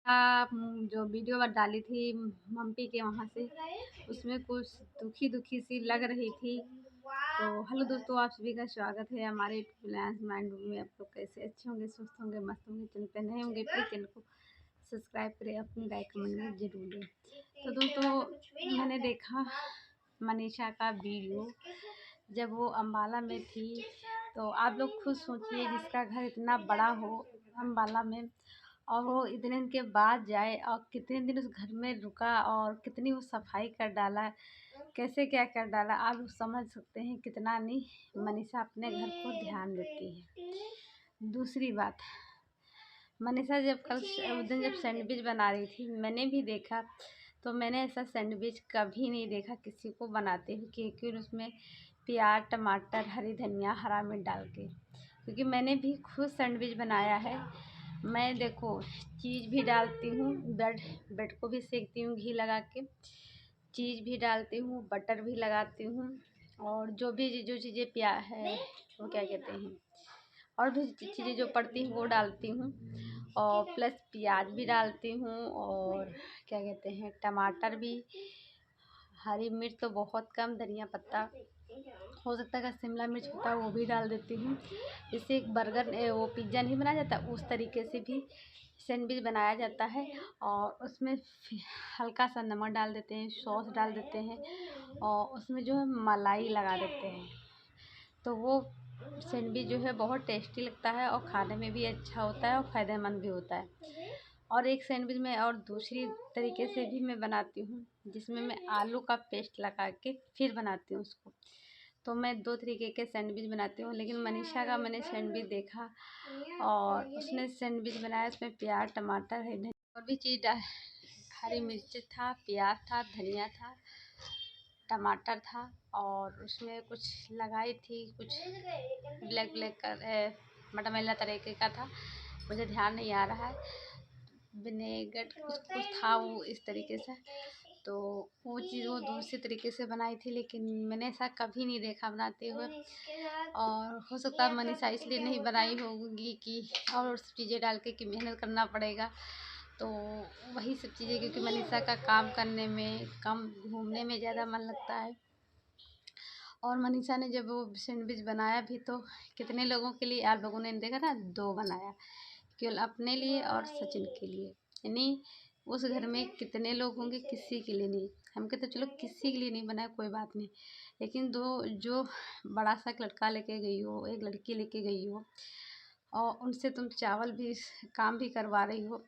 जो वीडियो डाली थी मम्मी के वहाँ से, उसमें कुछ दुखी सी लग रही थी। तो हेलो दोस्तों, आप सभी का स्वागत है हमारे फ्रीलांस माइंड में। आप लोग कैसे, अच्छे होंगे, स्वस्थ होंगे, मस्त होंगे। चैनल पे नए होंगे प्लीज़ चैनल को सब्सक्राइब करें, अपनी राय कमेंट में जरूर दें। तो दोस्तों, मैंने देखा मनीषा का वीडियो जब वो अम्बाला में थी। तो आप लोग खुद सोचिए, जिसका घर इतना बड़ा हो अम्बाला में, और वो इतने दिन के बाद जाए और कितने दिन उस घर में रुका और कितनी वो सफाई कर डाला, कैसे क्या कर डाला, आप लोग समझ सकते हैं कितना नहीं मनीषा अपने घर को ध्यान देती है। दूसरी बात, मनीषा उस दिन जब सैंडविच बना रही थी, मैंने भी देखा। तो मैंने ऐसा सैंडविच कभी नहीं देखा किसी को बनाते हुए, क्योंकि उसमें प्याज, टमाटर, हरी धनिया, हरा मिर्च डाल के, क्योंकि मैंने भी खुद सैंडविच बनाया है। मैं देखो चीज़ भी डालती हूँ, ब्रेड को भी सेकती हूँ घी लगा के, चीज़ भी डालती हूँ, बटर भी लगाती हूँ, और जो चीज़ें है वो क्या कहते हैं, और भी चीज़ें जो पड़ती हैं वो डालती हूँ। और प्लस प्याज भी डालती हूँ, और क्या कहते हैं, टमाटर भी, हरी मिर्च तो बहुत कम, धनिया पत्ता हो सकता है अगर शिमला मिर्च होता है वो भी डाल देती हूँ। इससे एक बर्गर वो पिज़्ज़ा नहीं बनाया जाता, उस तरीके से भी सैंडविच बनाया जाता है। और उसमें हल्का सा नमक डाल देते हैं, सॉस डाल देते हैं, और उसमें जो है मलाई लगा देते हैं। तो वो सैंडविच जो है बहुत टेस्टी लगता है, और खाने में भी अच्छा होता है और फ़ायदेमंद भी होता है। और एक सैंडविच में और दूसरी तरीके से भी मैं बनाती हूँ, जिसमें मैं आलू का पेस्ट लगा के फिर बनाती हूँ उसको। तो मैं दो तरीके के सैंडविच बनाती हूँ। लेकिन मनीषा का मैंने सैंडविच देखा, और उसने सैंडविच बनाया, उसमें प्याज, टमाटर, हरी धनिया और भी चीज़ हरी मिर्च था, प्याज था, धनिया था, टमाटर था, और उसमें कुछ लगाई थी, कुछ ब्लैक कर मटमैला तरीके का था, मुझे ध्यान नहीं आ रहा है। विनेगर कुछ था वो इस तरीके से। तो वो चीज़ वो दूसरे तरीके से बनाई थी, लेकिन मैंने ऐसा कभी नहीं देखा बनाते हुए। और हो सकता है मनीषा इसलिए नहीं बनाई होगी कि और सब चीज़ें डाल के कि मेहनत करना पड़ेगा। तो वही सब चीज़ें, क्योंकि मनीषा का काम करने में कम, घूमने में ज़्यादा मन लगता है। और मनीषा ने जब वो सैंडविच बनाया भी, तो कितने लोगों के लिए आप लोगों ने देखा ना, दो बनाया, केवल अपने लिए और सचिन के लिए। यानी उस घर में कितने लोग होंगे, किसी के लिए नहीं। हम कहते चलो किसी के लिए नहीं बनाया, कोई बात नहीं, लेकिन दो जो बड़ा सा एक लड़का लेके गई हो, एक लड़की लेके गई हो, और उनसे तुम चावल भी काम भी करवा रही हो,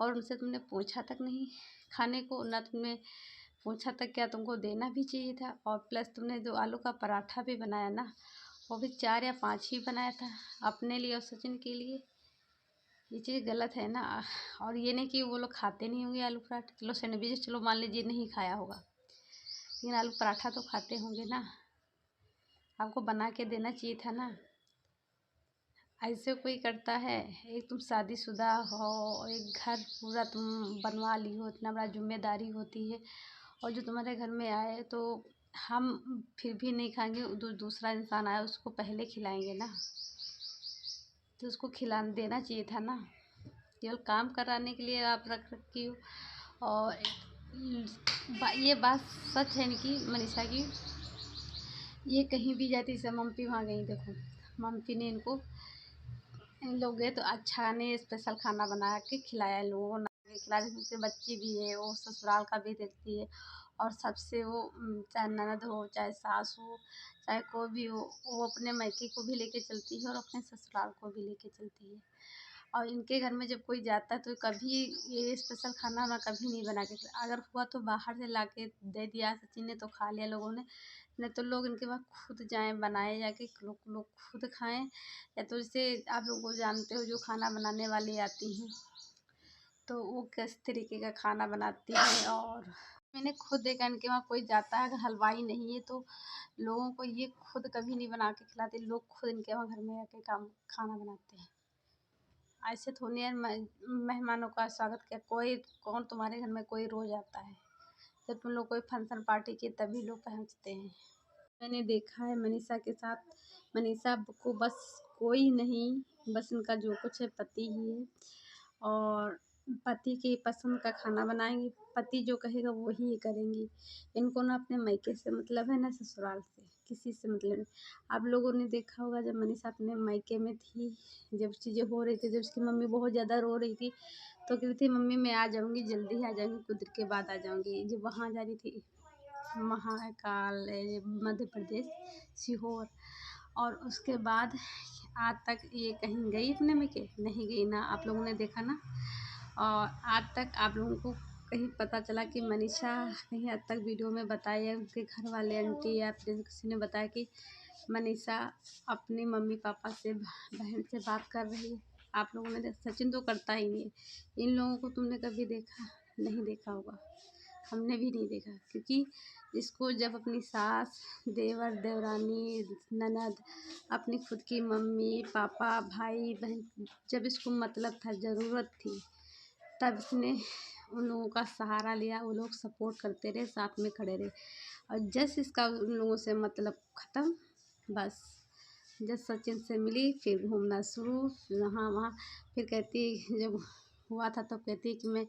और उनसे तुमने पूछा तक नहीं खाने को, ना तुमने पूछा तक क्या तुमको देना भी चाहिए था। और प्लस तुमने जो आलू का पराठा भी बनाया ना, वो भी 4 या 5 ही बनाया था अपने लिए और सचिन के लिए। ये चीज़ गलत है ना। और ये नहीं कि वो लोग खाते नहीं होंगे आलू पराठा, चलो सैंडविच चलो मान लीजिए नहीं खाया होगा, लेकिन आलू पराठा तो खाते होंगे ना। आपको बना के देना चाहिए था ना। ऐसे कोई करता है? एक तुम शादीशुदा हो, एक घर पूरा तुम बनवा ली हो, इतना बड़ा जिम्मेदारी होती है, और जो तुम्हारे घर में आए तो हम फिर भी नहीं खाएंगे, दूसरा इंसान आया उसको पहले खिलाएंगे ना। तो उसको खिला देना चाहिए था ना। केवल काम कराने के लिए आप रख रखी हो। और ये बात सच है इनकी, मनीषा की। ये कहीं भी जाती, जैसे मम्पी वहाँ गई, देखो मम्पी ने इनको, इन लोग गए तो अच्छा ने स्पेशल खाना बना के खिलाया, इन लोगों को खिला, उनके बच्ची भी है, वो ससुराल का भी देखती है, और सबसे वो चाहे ननद हो, चाहे सास हो, चाहे कोई भी हो, वो अपने मायके को भी लेके चलती है और अपने ससुराल को भी लेके चलती है। और इनके घर में जब कोई जाता है तो कभी ये स्पेशल खाना ना कभी नहीं बना के अगर हुआ तो बाहर से ला के दे दिया, सचिन ने तो खा लिया लोगों ने, नहीं तो लोग इनके पास खुद जाएं बनाए, जाके लोग खुद खाएं। या तो जैसे आप लोग को जानते हो जो खाना बनाने वाली आती हैं, तो वो किस तरीके का खाना बनाती है। और मैंने खुद देखा इनके वहाँ कोई जाता है, अगर हलवाई नहीं है तो लोगों को ये खुद कभी नहीं बना के खिलाते, लोग खुद इनके वहाँ घर में आके खाना बनाते हैं। ऐसे थोड़ी है मेहमानों का स्वागत किया, कोई कौन तुम्हारे घर में कोई रोज आता है? जब तुम लोग कोई फंक्शन पार्टी किए तभी लोग पहुँचते हैं। मैंने देखा है मनीषा के साथ, मनीषा को बस कोई नहीं, बस इनका जो कुछ है पति ही है। और पति की पसंद का खाना बनाएंगी, पति जो कहेगा वही ये करेंगी। इनको ना अपने मायके से मतलब है ना ससुराल से, किसी से मतलब नहीं। आप लोगों ने देखा होगा जब मनीषा अपने मायके में थी, जब चीज़ें हो रही थी, जब उसकी मम्मी बहुत ज़्यादा रो रही थी तो कह रही थी मम्मी मैं आ जाऊँगी, जल्दी आ जाऊँगी, कुछ देर के बाद आ जाऊँगी। जब वहाँ जा रही थी महाकाल मध्य प्रदेश सीहोर, और उसके बाद आज तक ये कहीं गई अपने मायके नहीं गई ना, आप लोगों ने देखा ना। और आज तक आप लोगों को कहीं पता चला कि मनीषा कहीं आज तक वीडियो में बताई है, उनके घर वाले आंटी या फिर किसी ने बताया कि मनीषा अपनी मम्मी पापा से बहन से बात कर रही है? आप लोगों ने सचिन तो करता ही नहीं है। इन लोगों को तुमने कभी देखा? नहीं देखा होगा, हमने भी नहीं देखा। क्योंकि इसको जब अपनी सास, देवर, देवरानी, ननद, अपनी खुद की मम्मी पापा, भाई बहन, जब इसको मतलब था, ज़रूरत थी, तब इसने उन लोगों का सहारा लिया। वो लोग सपोर्ट करते रहे, साथ में खड़े रहे। और जैसे इसका उन लोगों से मतलब ख़त्म, बस जब सचिन से मिली फिर घूमना शुरू, यहाँ वहाँ। फिर कहती, जब हुआ था तो कहती कि मैं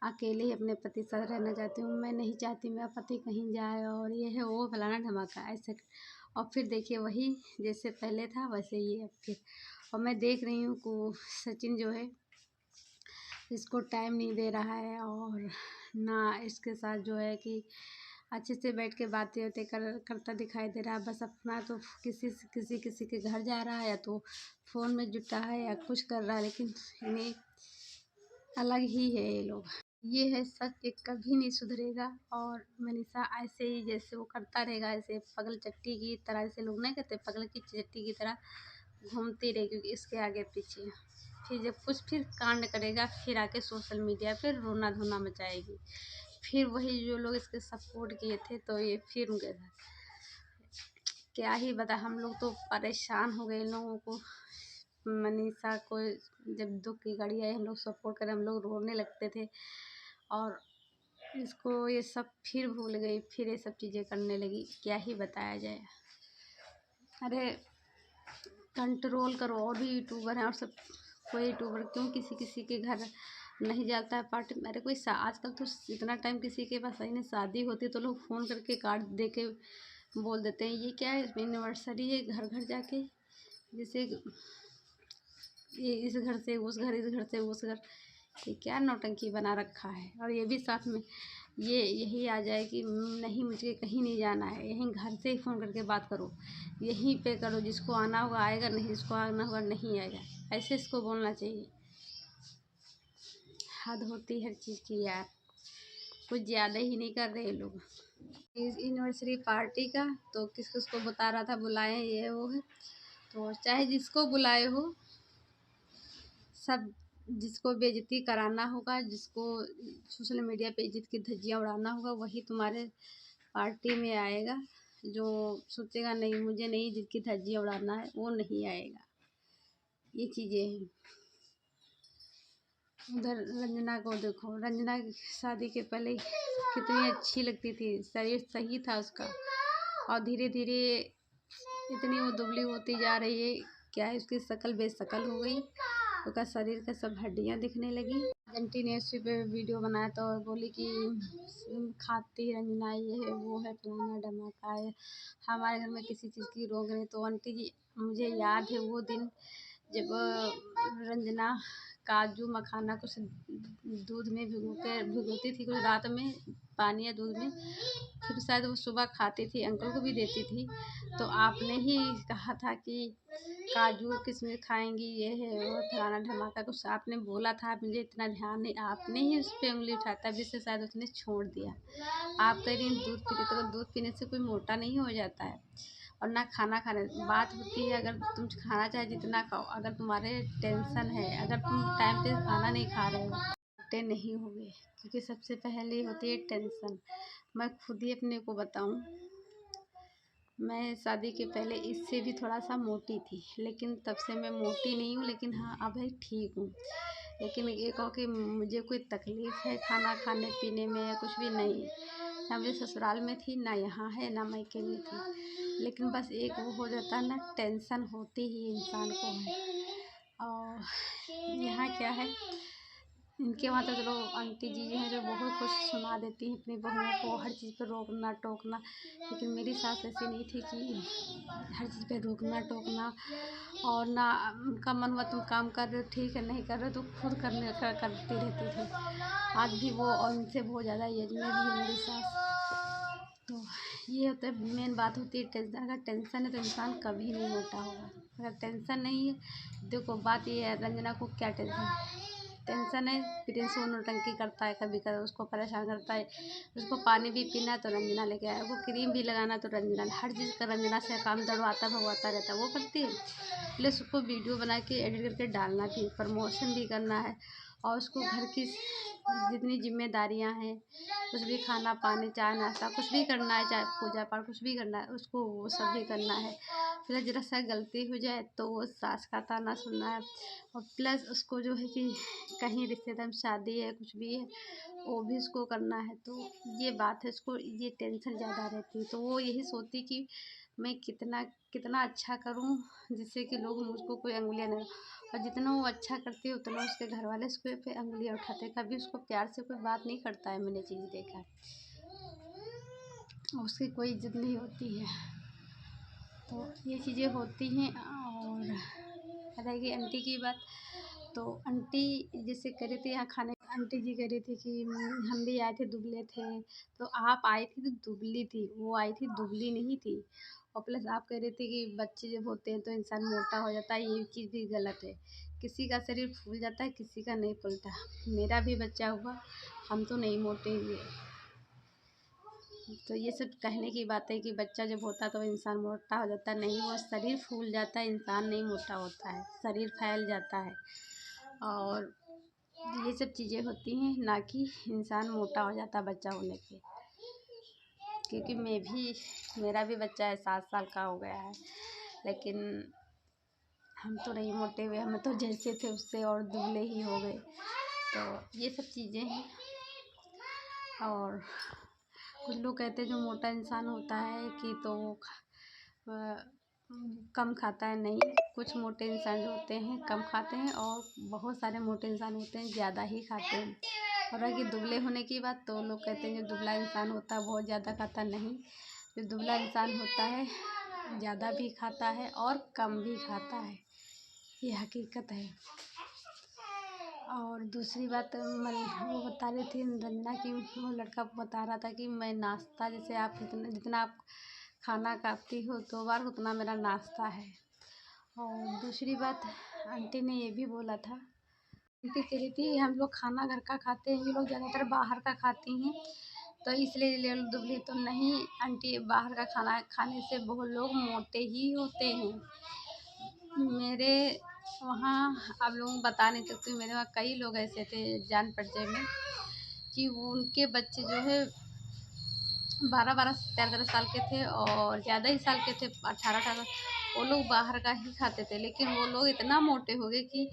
अकेले ही अपने पति साथ रहना चाहती हूँ, मैं नहीं चाहती मेरा पति कहीं जाए, और ये है वो फलाना धमाका ऐसे। और फिर देखिए वही जैसे पहले था वैसे ही है फिर। और मैं देख रही हूँ को सचिन जो है इसको टाइम नहीं दे रहा है, और ना इसके साथ जो है कि अच्छे से बैठ के बातें होते करता दिखाई दे रहा है। बस अपना तो किसी के घर जा रहा है, या तो फ़ोन में जुटा है या कुछ कर रहा है, लेकिन इन्हें अलग ही है ये लोग। ये है सच, ये कभी नहीं सुधरेगा। और मनीषा ऐसे ही जैसे वो करता रहेगा, ऐसे पगल चट्टी की तरह, ऐसे लोग नहीं कहते पगल की चट्टी की तरह घूमती रहेगी इसके आगे पीछे। फिर जब कुछ फिर कांड करेगा, फिर आके सोशल मीडिया पर रोना धोना मचाएगी। फिर वही जो लोग इसके सपोर्ट किए थे तो ये फिर उनके साथ क्या ही बता। हम लोग तो परेशान हो गए इन लोगों को। मनीषा को जब दुख की घड़ी आई, हम लोग सपोर्ट करें, हम लोग रोने लगते थे। और इसको ये सब फिर भूल गई, फिर ये सब चीज़ें करने लगी, क्या ही बताया जाए। अरे कंट्रोल करो, और भी यूट्यूबर हैं और सब। कोई यूट्यूबर क्यों किसी किसी के घर नहीं जाता है पार्टी में? अरे कोई आजकल तो इतना टाइम किसी के पास नहीं, शादी होती तो लोग फ़ोन करके कार्ड दे के बोल देते हैं ये क्या है, एनिवर्सरी है, घर घर जाके जैसे ये इस घर से उस घर, इस घर से उस घर, ये क्या नौटंकी बना रखा है। और ये भी साथ में ये यही आ जाए कि नहीं मुझे कहीं नहीं जाना है, यहीं घर से ही फ़ोन करके बात करो, यहीं पे करो, जिसको आना होगा आएगा, नहीं जिसको आना होगा नहीं आएगा, ऐसे इसको बोलना चाहिए। हद होती है हर चीज़ की यार, कुछ ज़्यादा ही नहीं कर रहे लोग। इस एनिवर्सरी पार्टी का तो किस किस को बता रहा था बुलाएं, ये वो है, तो चाहे जिसको बुलाए हो, सब जिसको बेइज्जती कराना होगा, जिसको सोशल मीडिया पे इज्जत की धज्जियाँ उड़ाना होगा, वही तुम्हारे पार्टी में आएगा। जो सोचेगा नहीं मुझे नहीं इज्जत की धज्जियाँ उड़ाना है, वो नहीं आएगा। ये चीज़ें हैं। उधर रंजना को देखो, रंजना की शादी के पहले कितनी अच्छी लगती थी, शरीर सही था उसका, और धीरे धीरे इतनी वो दुबली होती जा रही है, क्या है उसकी शक्ल बेशक्ल हो गई, उसका शरीर का सब हड्डियाँ दिखने लगी। आंटी ने उसी पे वीडियो बनाया तो बोली कि खाती रंजना ये है वो है फलाना धमाका है, हमारे घर में किसी चीज़ की रोक नहीं। तो आंटी जी मुझे याद है वो दिन जब रंजना काजू मखाना कुछ दूध में भिगोती थी, कुछ रात में पानी या दूध में, फिर शायद वो सुबह खाती थी, अंकल को भी देती थी। तो आपने ही कहा था कि काजू किशमिश खाएंगी, ये है वो फलाना धमाका, कुछ आपने बोला था, मुझे इतना ध्यान नहीं, आपने ही उस पर उंगली उठाया, तभी से शायद उसने छोड़ दिया। आप कह रही दूध पीते, तो दूध पीने से कोई मोटा नहीं हो जाता है, और ना खाना खाने बात होती है। अगर तुम खाना चाहे जितना खाओ, अगर तुम्हारे टेंशन है, अगर तुम टाइम पे खाना नहीं खा रहे हो, मोटे नहीं होगे, क्योंकि सबसे पहले होती है टेंशन। मैं खुद ही अपने को बताऊं, मैं शादी के पहले इससे भी थोड़ा सा मोटी थी, लेकिन तब से मैं मोटी नहीं हूँ, लेकिन हाँ अब है ठीक हूँ। लेकिन ये कहो कि मुझे कोई तकलीफ़ है खाना खाने पीने में या कुछ भी नहीं, ना मुझे ससुराल में थी, ना यहाँ है, ना मायके में थी। लेकिन बस एक वो हो जाता है ना, टेंशन होती ही इंसान को है। और यहाँ क्या है, इनके वहाँ तो चलो आंटी जी हैं जो बहुत कुछ सुना देती हैं अपनी बहुओं को, हर चीज़ पे रोकना टोकना। लेकिन मेरी सास ऐसी नहीं थी कि हर चीज़ पे रोकना टोकना, और ना उनका मन हुआ तुम काम कर रहे हो ठीक है, नहीं कर रहे हो तो खुद करती रहती थी। आज भी वो, और उनसे बहुत ज़्यादा एज में भी है मेरी सास। तो ये होता है, मेन बात होती है टेंशन। अगर टेंशन है तो इंसान कभी नहीं मोटा होगा। अगर टेंशन नहीं है, देखो बात ये है, रंजना को क्या टेंशन है, प्रिंस वो नौटंकी करता है, कभी कभी उसको परेशान करता है। उसको पानी भी पीना है तो रंजना लेके आए, वो क्रीम भी लगाना तो रंजना, हर चीज़ का रंजना से काम दड़वाता भगवाता रहता है, वो करती है। प्लस उसको वीडियो बना के एडिट करके डालना भी, प्रमोशन भी करना है, और उसको घर की जितनी जिम्मेदारियां हैं, कुछ भी खाना पानी चाय नाश्ता कुछ भी करना है, चाहे पूजा पाठ कुछ भी करना है, उसको वो सब भी करना है। प्लस जरा सा गलती हो जाए तो वो सास का ताना सुनना है। और प्लस उसको जो है कि कहीं रिश्तेदार में शादी है कुछ भी है, वो भी उसको करना है। तो ये बात है, उसको ये टेंशन ज़्यादा रहती है। तो वो यही सोचती कि मैं कितना कितना अच्छा करूं जिससे कि लोग मुझको कोई अंगुलियां न, और जितना वो अच्छा करती है उतना उसके घर वाले उसके पे अंगुलियां उठाते हैं। कभी उसको प्यार से कोई बात नहीं करता है, मैंने चीज़ देखा है, उसकी कोई इज्जत नहीं होती है। तो ये चीज़ें होती हैं। और रहेगी आंटी की बात, तो आंटी जैसे कह रही थी यहाँ खाने, आंटी जी कह रही थी कि हम भी आए थे दुबले थे, तो आप आई थी तो दुबली थी, वो आई थी दुबली नहीं थी। और प्लस आप कह रही थी कि बच्चे जब होते हैं तो इंसान मोटा हो जाता है, ये चीज़ भी गलत है। किसी का शरीर फूल जाता है, किसी का नहीं फूलता। मेरा भी बच्चा हुआ, हम तो नहीं मोटे हुए। तो ये सब कहने की बात है कि बच्चा जब होता है तो इंसान मोटा हो जाता है, नहीं, वो शरीर फूल जाता है, इंसान नहीं मोटा होता है, शरीर फैल जाता है। और ये सब चीज़ें होती हैं, ना कि इंसान मोटा हो जाता है बच्चा होने पे। क्योंकि मेरा भी बच्चा है, 7 साल का हो गया है, लेकिन हम तो नहीं मोटे हुए, हम तो जैसे थे उससे और दुबले ही हो गए। तो ये सब चीज़ें हैं। और कुछ लोग कहते हैं जो मोटा इंसान होता है कि तो वो कम खाता है, नहीं, कुछ मोटे इंसान जो होते हैं कम खाते हैं, और बहुत सारे मोटे इंसान होते हैं ज़्यादा ही खाते हैं। और अगर दुबले होने की बात, तो लोग कहते हैं जो दुबला इंसान होता है बहुत ज़्यादा खाता, नहीं, जो दुबला इंसान होता है ज़्यादा भी खाता है और कम भी खाता है, ये हकीकत है। और दूसरी बात, वो बता रही थी रंजना की, वो लड़का बता रहा था कि मैं नाश्ता, जैसे आप जितना आप खाना खाती हो 2 बार, उतना मेरा नाश्ता है। और दूसरी बात, आंटी ने ये भी बोला था, आंटी कह रही थी हम लोग खाना घर का खाते हैं, ये लोग ज़्यादातर बाहर का खाती हैं, तो इसलिए ये लोग दुबली। तो नहीं आंटी, बाहर का खाना खाने से बहुत लोग मोटे ही होते हैं। मेरे वहाँ आप लोगों को बता नहीं सकती, मेरे वहाँ कई लोग ऐसे थे जान परिचय में कि वो उनके बच्चे जो है 12-12 13-13 साल के थे, और ज़्यादा ही साल के थे, 18-18, वो लोग बाहर का ही खाते थे। लेकिन वो लोग इतना मोटे हो गए कि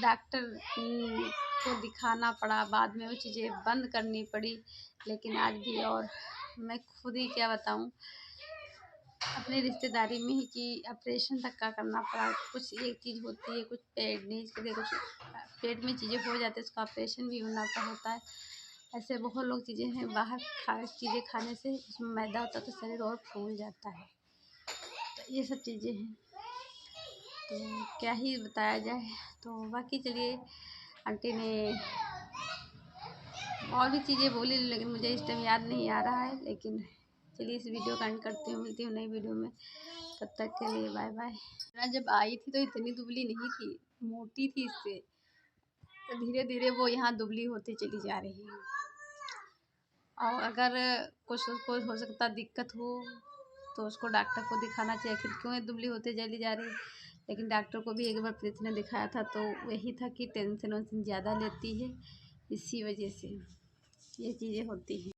डॉक्टर को दिखाना पड़ा, बाद में वो चीज़ें बंद करनी पड़ी। लेकिन आज भी, और मैं खुद ही क्या बताऊँ, अपनी रिश्तेदारी में ही कि ऑपरेशन तक का करना पड़ा। कुछ एक चीज़ होती है, कुछ पेट नहीं, इसके कुछ पेट में चीज़ें हो जाती है, उसका ऑपरेशन भी होता है। ऐसे बहुत लोग चीज़ें हैं, बाहर चीज़ें खाने से उसमें मैदा होता है तो शरीर और फूल जाता है। तो ये सब चीज़ें हैं, तो क्या ही बताया जाए। तो बाकी चलिए, आंटी ने और भी चीज़ें बोली, लेकिन मुझे इस टाइम याद नहीं आ रहा है। लेकिन चलिए इस वीडियो का एंड करती हूँ, मिलती हूँ नई वीडियो में, तब तक के लिए बाय बाय। जब आई थी तो इतनी दुबली नहीं थी, मोटी थी इससे, तो धीरे धीरे वो यहाँ दुबली होती चली जा रही है। और अगर कुछ उसको हो सकता दिक्कत हो तो उसको डॉक्टर को दिखाना चाहिए, आखिर क्यों ये दुबली होते चली जा रही है। लेकिन डॉक्टर को भी एक बार प्रीति ने दिखाया था, तो वही था कि टेंशन वेंशन ज़्यादा लेती है, इसी वजह से ये चीज़ें होती हैं।